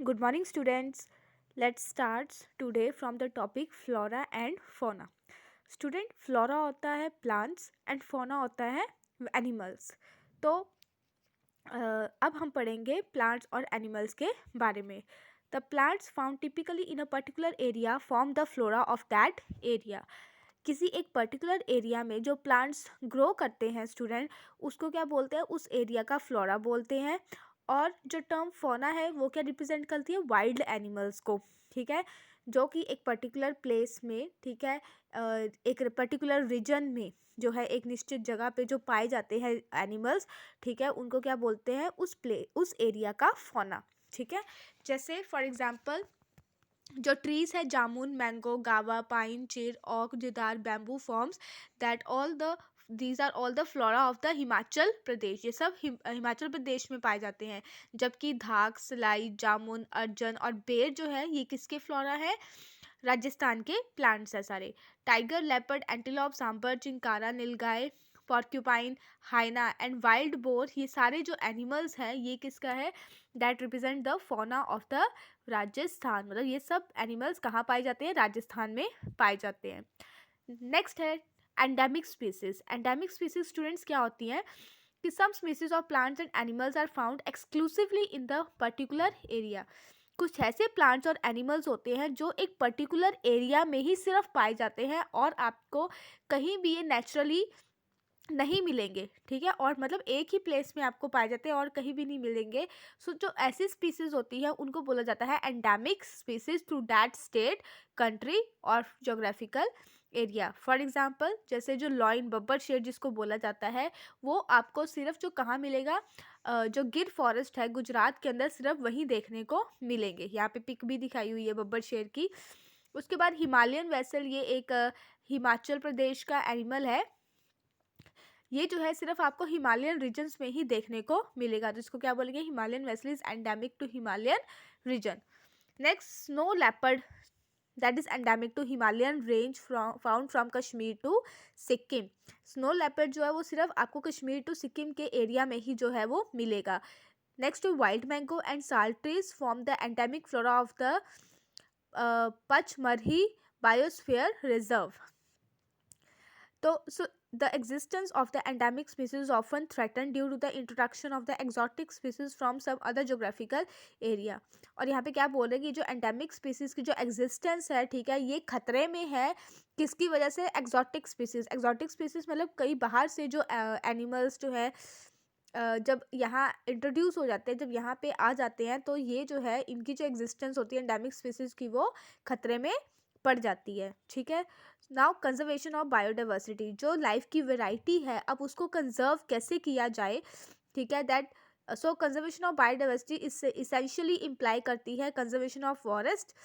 Good morning, students. Let's start today from the topic flora and fauna. Student, flora होता है plants and fauna होता है animals. तो अब हम पढ़ेंगे plants और animals के बारे में. The plants found typically in a particular area form the flora of that area. किसी एक पर्टिकुलर एरिया में जो प्लांट्स ग्रो करते हैं स्टूडेंट, उसको क्या बोलते हैं? उस एरिया का फ्लोरा बोलते हैं. और जो टर्म फोना है वो क्या रिप्रेजेंट करती है? वाइल्ड एनिमल्स को. ठीक है, जो कि एक पर्टिकुलर प्लेस में, ठीक है, एक पर्टिकुलर रीजन में जो है एक निश्चित जगह पे जो पाए जाते हैं एनिमल्स, ठीक है, उनको क्या बोलते हैं? उस एरिया का फोना. ठीक है, जैसे फॉर एग्जांपल जो ट्रीज है, jamun, mango, guava, pine, chir, oak, deodar, bamboo forms that all the these are all the flora of the Himachal Pradesh. ये सब हिमाचल प्रदेश में पाए जाते हैं. जबकि धाक, सलाई, जामुन, अर्जन और बेर जो है ये किसके फ्लोरा है? राजस्थान के प्लांट्स है सारे. Tiger, leopard, antelope, sambar, chinkara, nilgai, porcupine, hyena and wild boar, ये सारे जो एनिमल्स हैं ये किसका है? That represent the fauna of the Rajasthan. मतलब ये सब एनिमल्स कहाँ पाए जाते हैं? राजस्थान में पाए जाते हैं. नेक्स्ट है endemic species. Endemic species students क्या होती हैं? कि some species of plants and animals are found exclusively in the particular area. कुछ ऐसे प्लांट्स और एनिमल्स होते हैं जो एक पर्टिकुलर एरिया में ही सिर्फ पाए जाते हैं और आपको कहीं भी ये नेचुरली नहीं मिलेंगे. ठीक है, और मतलब एक ही प्लेस में आपको पाए जाते हैं और कहीं भी नहीं मिलेंगे. सो जो ऐसी स्पीसीज होती है उनको बोला जाता है endemic species to that state, country और जोग्राफिकल एरिया. फॉर एग्जाम्पल जैसे जो लॉइन बब्बर शेर जिसको बोला जाता है, वो आपको सिर्फ जो कहाँ मिलेगा? जो गिर फॉरेस्ट है गुजरात के अंदर, सिर्फ वहीं देखने को मिलेंगे. यहाँ पे पिक भी दिखाई हुई है बब्बर शेर की. उसके बाद हिमालयन वेसल, ये एक हिमाचल प्रदेश का एनिमल है. ये जो है सिर्फ आपको हिमालयन रीजन्स में ही देखने को मिलेगा. तो इसको क्या बोलेंगे? Himalayan weasel is endemic to Himalayan region. Next, snow leopard that is endemic to Himalayan range found from Kashmir to Sikkim. Snow leopard जो है वो सिर्फ आपको कश्मीर टू सिक्किम के एरिया में ही जो है वो मिलेगा. Next, wild mango and salt trees form the endemic flora of the Pachmarhi biosphere reserve. So the existence of the endemic species is often threatened due to the introduction of the exotic species from some other geographical area. और यहाँ पे क्या बोल रहे हैं कि जो endemic species की जो एग्जिस्टेंस है, ठीक है, ये खतरे में है. किसकी वजह से? Exotic species. एक्जॉटिक स्पीसीज मतलब कई बाहर से जो एनिमल्स जो है जब यहाँ इंट्रोड्यूस हो जाते हैं, जब यहाँ पे आ जाते हैं, तो ये जो है इनकी जो एग्जिस्टेंस होती है एंडेमिक स्पीसीज की, वो खतरे में पड़ जाती है. ठीक है, नाउ कंजर्वेशन ऑफ बायोडाइवर्सिटी. जो लाइफ की वेराइटी है, अब उसको कंजर्व कैसे किया जाए? ठीक है, that so conservation of biodiversity इससे इसेंशियली इम्प्लाई करती है conservation of forest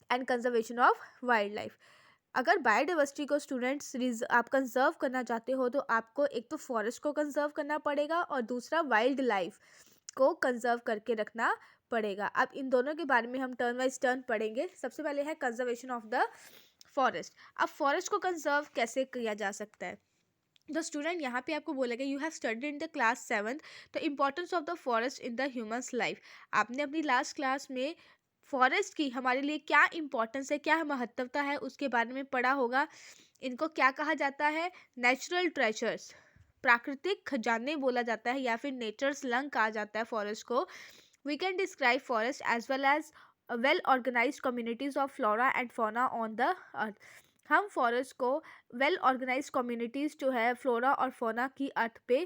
and conservation of wild life. अगर बायोडाइवर्सिटी को स्टूडेंट्स आप कंजर्व करना चाहते हो तो आपको एक तो फॉरेस्ट को कंजर्व करना पड़ेगा और दूसरा वाइल्ड लाइफ को कंजर्व करके रखना पड़ेगा. अब इन दोनों के बारे में हम टर्न वाइज टर्न पढ़ेंगे. सबसे पहले है कंजर्वेशन ऑफ द फॉरेस्ट. अब फॉरेस्ट को कंजर्व कैसे किया जा सकता है? तो स्टूडेंट यहाँ पे आपको बोलेगा you have studied in the class 7th the importance of the forest in the humans life. आपने अपनी लास्ट क्लास में फॉरेस्ट की हमारे लिए क्या इम्पोर्टेंस है, क्या महत्वता है, उसके बारे में पढ़ा होगा. इनको क्या कहा जाता है? नेचुरल ट्रेजर्स, प्राकृतिक खजाने बोला जाता है, या फिर नेचर्स लंग कहा जाता है फॉरेस्ट को. We can describe forest as well as well organise communities of flora and fauna on the earth. हम फॉरेस्ट को वेल ऑर्गेनाइज कम्युनिटीज़ जो है फ्लोरा और फौना की अर्थ पे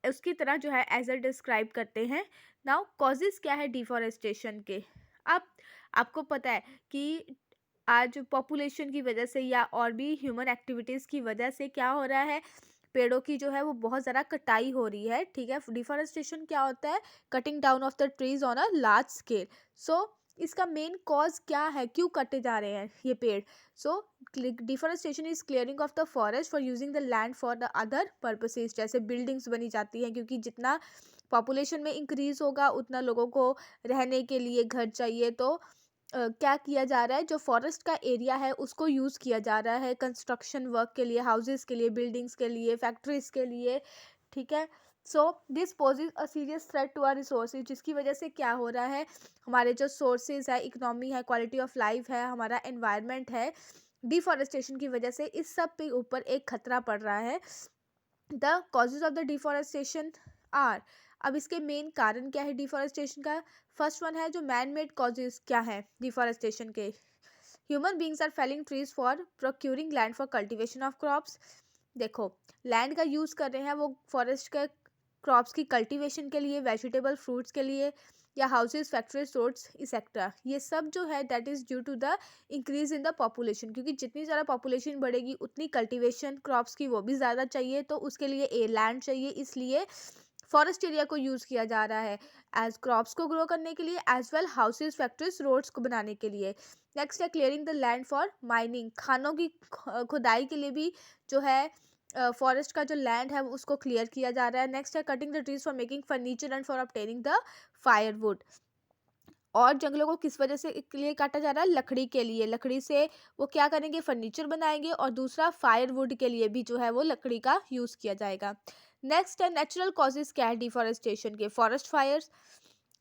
उसकी तरह जो है एज अ डिस्क्राइब करते हैं. नाउ कॉजेज़ क्या है डिफॉरेस्टेशन के? अब आपको पता है कि आज पॉपुलेशन की वजह से या और भी ह्यूमन एक्टिविटीज़ की वजह से क्या हो रहा है? पेड़ों की जो है वो बहुत ज़्यादा कटाई हो रही है. ठीक है, डिफॉरेस्टेशन क्या होता है? Cutting down of the trees on a large scale. So इसका मेन कॉज क्या है? क्यों कटे जा रहे हैं ये पेड़? So deforestation is clearing of the forest for using the land for the other purposes. जैसे बिल्डिंग्स बनी जाती हैं, क्योंकि जितना पॉपुलेशन में इंक्रीज होगा उतना लोगों को रहने के लिए घर चाहिए. तो क्या किया जा रहा है? जो फॉरेस्ट का एरिया है उसको यूज़ किया जा रहा है कंस्ट्रक्शन वर्क के लिए, हाउसेस के लिए, बिल्डिंग्स के लिए, फैक्ट्रीज के लिए. ठीक है, so this poses a serious threat to our resources, जिसकी वजह से क्या हो रहा है, हमारे जो सोर्सेज है, इकोनॉमी है, क्वालिटी ऑफ लाइफ है, हमारा एनवायरनमेंट है, डिफॉरेस्टेशन की वजह से इस सब पे ऊपर एक खतरा पड़ रहा है। The causes of the deforestation are, अब इसके मेन कारण क्या है डिफॉरेस्टेशन का। फर्स्ट वन है जो मैन मेड कॉजेज क्या है डिफॉरेस्टेशन के। Human beings are felling trees for procuring land for cultivation of crops. देखो, लैंड का यूज कर रहे हैं वो फॉरेस्ट के क्रॉप्स की कल्टीवेशन के लिए, वेजिटेबल फ्रूट्स के लिए, या हाउसेज, फैक्ट्रीज, रोड्स एक्सेट्रा। ये सब जो है that is due to the increase in the population, क्योंकि जितनी ज़्यादा पॉपुलेशन बढ़ेगी उतनी कल्टीवेशन क्रॉप्स की वो भी ज़्यादा चाहिए, तो उसके लिए ए लैंड चाहिए, इसलिए फॉरेस्ट एरिया को यूज़ किया जा रहा है एज क्रॉप्स को ग्रो करने के लिए, as well houses, factories, roads को बनाने के लिए। नेक्स्ट है clearing the land for mining, खानों की खुदाई के लिए भी जो है फॉरेस्ट का जो लैंड है उसको क्लियर किया जा रहा है। नेक्स्ट है cutting the trees for making furniture and for obtaining the firewood, और जंगलों को किस वजह से के लिए काटा जा रहा है, लकड़ी के लिए, लकड़ी से वो क्या करेंगे, फर्नीचर बनाएंगे, और दूसरा फायरवुड के लिए भी जो है वो लकड़ी का यूज़ किया जाएगा। नेक्स्ट है नेचुरल कॉजेज क्या है डिफॉरेस्टेशन के, फॉरेस्ट फायर्स,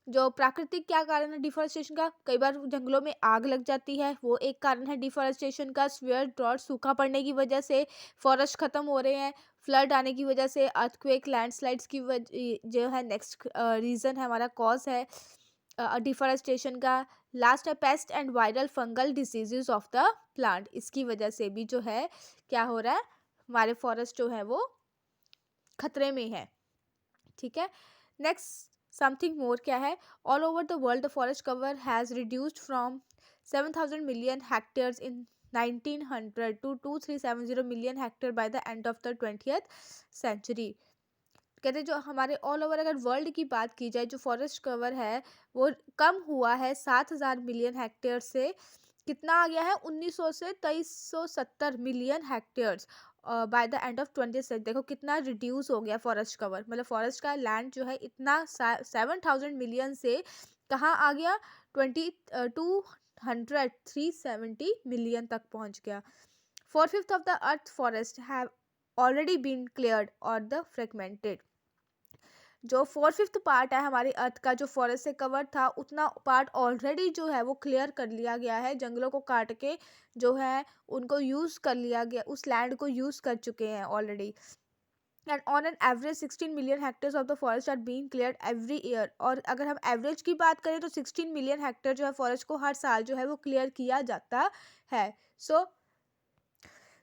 जो प्राकृतिक क्या कारण है डिफॉरेस्टेशन का, कई बार जंगलों में आग लग जाती है, वो एक कारण है डिफॉरेस्टेशन का। स्वेयर ड्रॉट, सूखा पड़ने की वजह से फॉरेस्ट खत्म हो रहे हैं। फ्लड आने की वजह से, अर्थक्वेक, लैंडस्लाइड्स की वजह जो है नेक्स्ट रीज़न है, हमारा कॉज है डिफॉरेस्टेशन का। लास्ट है paste and viral fungal diseases of the plant, इसकी वजह से भी जो है क्या हो रहा है, हमारे फॉरेस्ट जो है वो खतरे में है। ठीक है, नेक्स्ट समथिंग मोर क्या है, all over the world the forest cover has reduced from 7,000 million hectares in 1900 to 2370 million hectare by the end of the 20th century. कहते हैं जो हमारे ऑल ओवर अगर वर्ल्ड की बात की जाए, जो फॉरेस्ट कवर है वो कम हुआ है 7,000 मिलियन हेक्टेयर से, कितना आ गया है 1900 से 2370 million hectares bye the end of 20th। देखो कितना रिड्यूस हो गया फॉरेस्ट कवर, मतलब फॉरेस्ट का लैंड जो है इतना 7,000 मिलियन से कहाँ आ गया, 370 मिलियन तक पहुंच गया। 4/5 of the earth forest have already been cleared और द फ्रेगमेंटेड, जो 4/5 पार्ट है हमारी अर्थ का जो फॉरेस्ट से कवर था, उतना पार्ट ऑलरेडी जो है वो क्लियर कर लिया गया है, जंगलों को काट के जो है उनको यूज़ कर लिया गया, उस लैंड को यूज़ कर चुके हैं already. And on an average 16 million hectares of the forest are being cleared every year, और अगर हम एवरेज की बात करें तो 16 मिलियन हेक्टेयर जो है फॉरेस्ट को हर साल जो है वो क्लियर किया जाता है।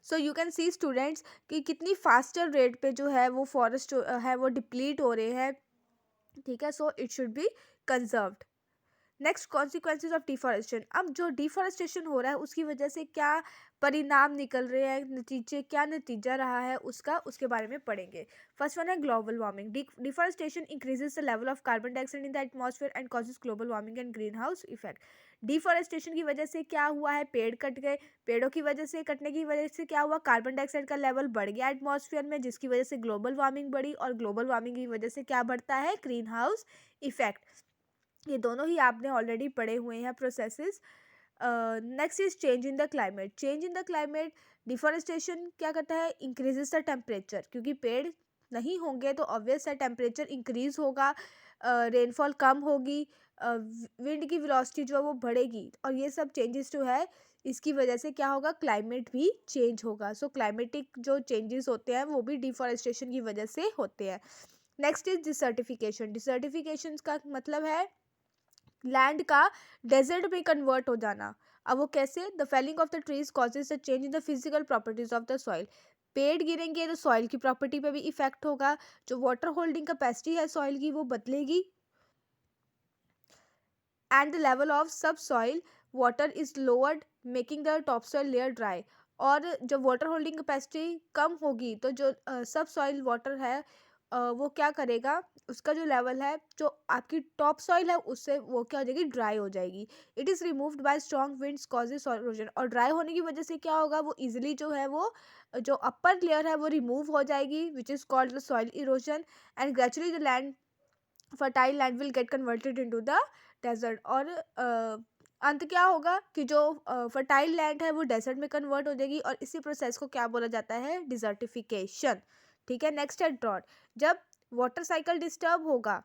So you can see students कि कितनी फास्टर रेट पे जो है वो फॉरेस्ट है वो डिप्लीट हो रहे हैं। ठीक है, so it should be conserved. Next consequences of deforestation, अब जो डिफॉरेस्टेशन हो रहा है उसकी वजह से क्या परिणाम निकल रहे हैं, नतीजे क्या नतीजा रहा है उसका, उसके बारे में पढ़ेंगे। फर्स्ट वन है global warming, deforestation increases the level of carbon dioxide in the atmosphere and causes global warming and green house effect. Deforestation की वजह से क्या हुआ है, पेड़ कट गए, पेड़ों की वजह से, कटने की वजह से क्या हुआ, कार्बन डाइऑक्साइड का लेवल बढ़ गया एटमॉस्फेयर में, जिसकी वजह से ग्लोबल वार्मिंग बढ़ी, और ग्लोबल वार्मिंग की वजह से क्या बढ़ता है, ग्रीन हाउस इफेक्ट। ये दोनों ही आपने ऑलरेडी पढ़े हुए हैं processes. Next is change in the climate, change in the climate, deforestation क्या करता है, इंक्रीजेस द टेम्परेचर, क्योंकि पेड़ नहीं होंगे तो ऑब्वियस है टेम्परेचर इंक्रीज होगा, रेनफॉल कम होगी, विंड की वेलोसिटी जो है वो बढ़ेगी, और ये सब चेंजेस जो है इसकी वजह से क्या होगा, क्लाइमेट भी चेंज होगा। सो क्लाइमेटिक जो चेंजेस होते हैं वो भी डिफॉरेस्टेशन की वजह से होते हैं। नेक्स्ट इज डिसर्टिफिकेशन, डिसर्टिफिकेशन का मतलब है लैंड का डेजर्ट में कन्वर्ट हो जाना। अब वो कैसे, the felling of the trees causes the change in the physical properties of the soil, पेड़ गिरेंगे तो सॉइल की प्रॉपर्टी पे भी इफेक्ट होगा, जो वाटर होल्डिंग कैपेसिटी है सॉइल की वो बदलेगी, एंड द लेवल ऑफ सब soil water is lowered making the top soil layer dry, और जब वाटर होल्डिंग कैपेसिटी कम होगी तो जो सब सॉइल वाटर है वो क्या करेगा, उसका जो लेवल है, जो आपकी टॉप सॉइल है उससे वो क्या हो जाएगी, ड्राई हो जाएगी। It is removed by strong winds causes erosion, और ड्राई होने की वजह से क्या होगा, वो इजीली जो है वो जो अपर लेयर है वो रिमूव हो जाएगी, which is called the soil erosion, and gradually the land fertile land will get converted into the desert, और अंत क्या होगा कि जो फर्टाइल लैंड है वो डेजर्ट में कन्वर्ट हो जाएगी, और इसी प्रोसेस को क्या बोला जाता है, डिजर्टिफिकेशन। ठीक है, नेक्स्ट है ड्रॉट, जब वाटर साइकिल डिस्टर्ब होगा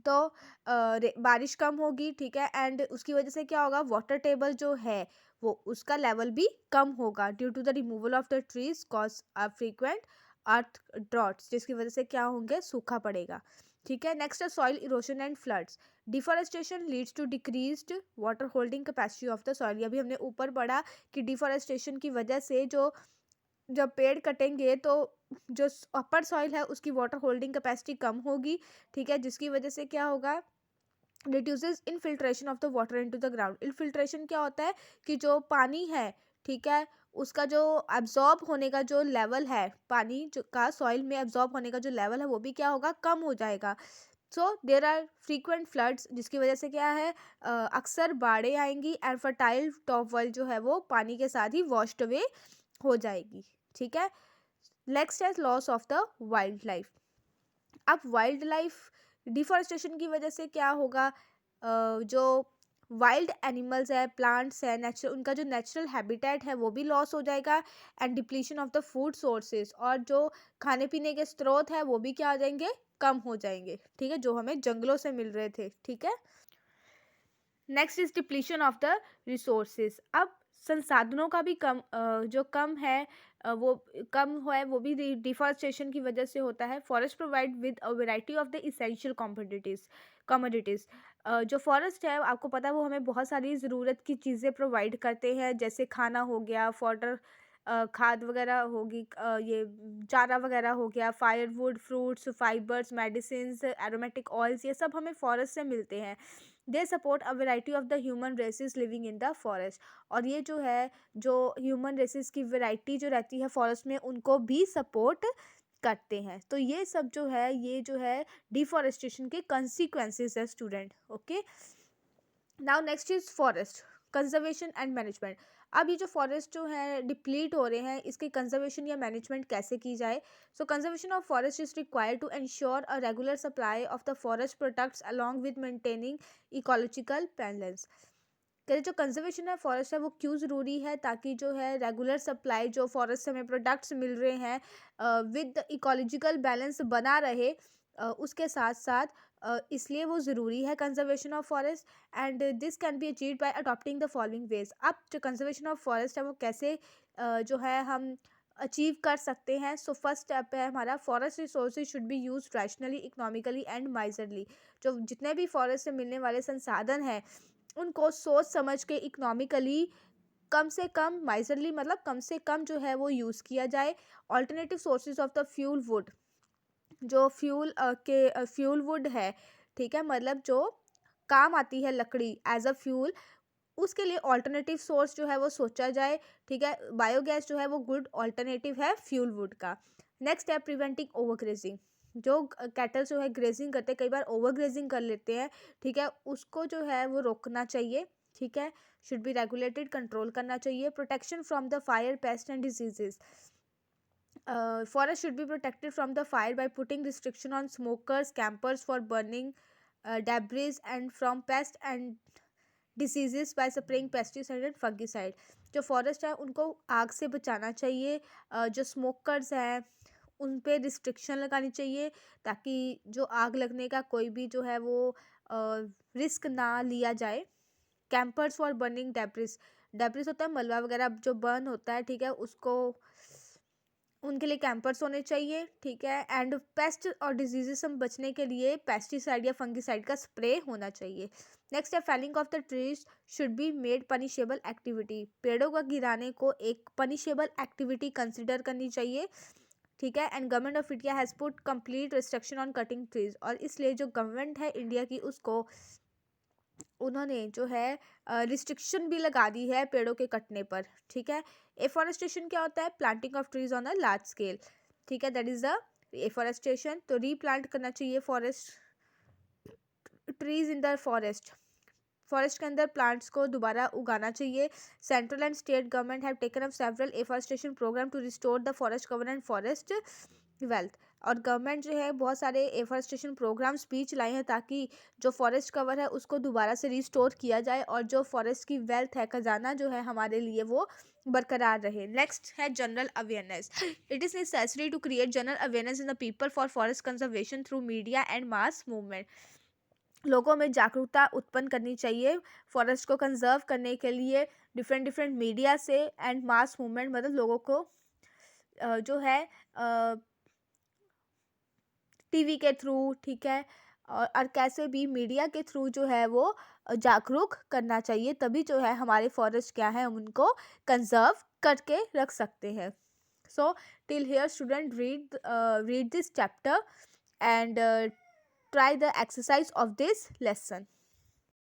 तो बारिश कम होगी, ठीक है, एंड उसकी वजह से क्या होगा, वाटर टेबल जो है वो उसका लेवल भी कम होगा due to the removal of the trees cause frequent earth droughts, जिसकी वजह से क्या होंगे, सूखा पड़ेगा, ठीक है। नेक्स्ट है soil erosion and floods. Deforestation leads to decreased water holding capacity of the soil. अभी हमने ऊपर पढ़ा कि डिफॉरेस्टेशन की वजह से जो जब पेड़ कटेंगे तो जो अपर सॉइल है उसकी वाटर होल्डिंग कैपेसिटी कम होगी, ठीक है, जिसकी वजह से क्या होगा, reduces infiltration of the water into the ground. Infiltration क्या होता है कि जो पानी है, ठीक है, उसका जो एब्जॉर्ब होने का जो लेवल है, पानी जो का सॉइल में एब्जॉर्ब होने का जो लेवल है वो भी क्या होगा, कम हो जाएगा। सो देर आर फ्रीक्वेंट फ्लड्स, जिसकी वजह से क्या है, अक्सर बाढ़ें आएंगी एंड फर्टाइल टॉप वर्ल्ड जो है वो पानी के साथ ही वॉश्ड अवे हो जाएगी, ठीक है। नेक्स्ट है loss of the wild life. अब वाइल्ड लाइफ डिफॉरेस्टेशन की वजह से क्या होगा, जो वाइल्ड एनिमल्स है, प्लांट्स है, नेचुरल उनका जो नेचुरल हैबिटेट है वो भी लॉस हो जाएगा and depletion of the food sources, और जो खाने पीने के स्रोत है वो भी क्या हो जाएंगे, कम हो जाएंगे, ठीक है, जो हमें जंगलों से मिल रहे थे, ठीक है। Next is depletion of the resources. अब संसाधनों का भी जो कम है, वो कम हुआ है, वो भी डिफॉरेस्टेशन की वजह से होता है। Forest provide with a variety of the essential commodities. जो फॉरेस्ट है आपको पता है वो हमें बहुत सारी ज़रूरत की चीज़ें प्रोवाइड करते हैं, जैसे खाना हो गया, फॉडर खाद वगैरह होगी, ये चारा वगैरह हो गया, firewood, fruits, fibres, medicine, aromatic oils, ये सब हमें फॉरेस्ट से मिलते हैं। They support a variety of the human races living in the forest. और ये जो है, जो ह्यूमन रेसेस की वेराइटी जो रहती है फॉरेस्ट में, उनको भी सपोर्ट करते हैं। तो ये सब जो है, ये जो है डिफॉरेस्टेशन के कंसिक्वेंसेस है student, okay. Now next is forest conservation and management. अब ये जो फॉरेस्ट जो है डिप्लीट हो रहे हैं, इसके कंजर्वेशन या मैनेजमेंट कैसे की जाए। So conservation of forest is required to ensure a regular supply of the forest products along with maintaining ecological balance. कहते जो कंजर्वेशन है फॉरेस्ट है वो क्यों ज़रूरी है, ताकि जो है रेगुलर सप्लाई जो फॉरेस्ट से हमें प्रोडक्ट्स मिल रहे हैं विद इकोलॉजिकल बैलेंस बना रहे, उसके साथ साथ इसलिए वो ज़रूरी है conservation of forest. And this can be achieved by adopting the following veg. अब जो कंजर्वेशन ऑफ फॉरेस्ट है वो कैसे जो है हम अचीव कर सकते हैं। सो फर्स्ट स्टेप है हमारा, forest resources should be use rationally, economically and miserly. जो जितने भी फॉरेस्ट से मिलने वाले संसाधन हैं उनको सोच समझ के इकोनॉमिकली कम से कम, माइजरली मतलब कम से कम जो है वो यूज़ किया जाए। Alternative sources of the fuel wood, जो फ्यूल वुड है, ठीक है, मतलब जो काम आती है लकड़ी एज अ फ्यूल, उसके लिए ऑल्टरनेटिव सोर्स जो है वो सोचा जाए, ठीक है। बायोगैस जो है वो गुड ऑल्टरनेटिव है फ्यूल वुड का। नेक्स्ट है प्रिवेंटिंग ओवरग्रेजिंग। जो कैटल जो है ग्रेजिंग करते हैं, कई बार ओवर ग्रेजिंग कर लेते हैं, ठीक है, उसको जो है वो रोकना चाहिए, ठीक है। शुड बी रेगुलेटेड, कंट्रोल करना चाहिए। Protection from the fire, paste and diseases. Forest should be protected from the fire by putting restriction on smokers, campers for burning debris, and from pests and diseases by spraying pesticide and fungicide. जो forest है उनको आग से बचाना चाहिए, जो smokers हैं उन पे रिस्ट्रिक्शन लगानी चाहिए, ताकि जो आग लगने का कोई भी जो है वो रिस्क ना लिया जाए। Campers for burning debris, debris होता है मलबा वगैरह जो बर्न होता है, ठीक है, उसको उनके लिए कैंपर्स होने चाहिए, ठीक है। एंड पेस्ट और डिजीजेस से बचने के लिए पेस्टिसाइड या फंगिसाइड का स्प्रे होना चाहिए। नेक्स्ट है felling of the trees should be made punishable activity. पेड़ों का गिराने को एक पनिशेबल एक्टिविटी कंसिडर करनी चाहिए, ठीक है। And government of India has put complete restriction on cutting trees. और इसलिए जो गवर्नमेंट है इंडिया की, उसको उन्होंने जो है रिस्ट्रिक्शन भी लगा दी है पेड़ों के कटने पर, ठीक है। एफॉरेस्टेशन क्या होता है, planting of trees on a large scale, ठीक है, दैट इज द एफॉरेस्टेशन। तो रीप्लांट करना चाहिए forest, trees in the forest, forest के अंदर प्लांट्स को दोबारा उगाना चाहिए। Central and state government have taken up several afforestation programme to restore the forest cover and forest wealth. और गवर्नमेंट जो है बहुत सारे एफॉरेस्टेशन प्रोग्राम्स भी चलाए हैं ताकि जो फॉरेस्ट कवर है उसको दोबारा से रिस्टोर किया जाए और जो फॉरेस्ट की वेल्थ है, खजाना जो है हमारे लिए, वो बरकरार रहे। नेक्स्ट है general awareness. It is necessary to create general awareness in the people for forest conservation through media and mass movement. लोगों में जागरूकता उत्पन्न करनी चाहिए फॉरेस्ट को कंजर्व करने के लिए डिफरेंट डिफरेंट मीडिया से एंड मास मूवमेंट, मतलब लोगों को जो है टीवी के थ्रू, ठीक है, और कैसे भी मीडिया के थ्रू जो है वो जागरूक करना चाहिए, तभी जो है हमारे फॉरेस्ट क्या है हम उनको कंजर्व करके रख सकते हैं। So till here student read this chapter and try the exercise of this lesson.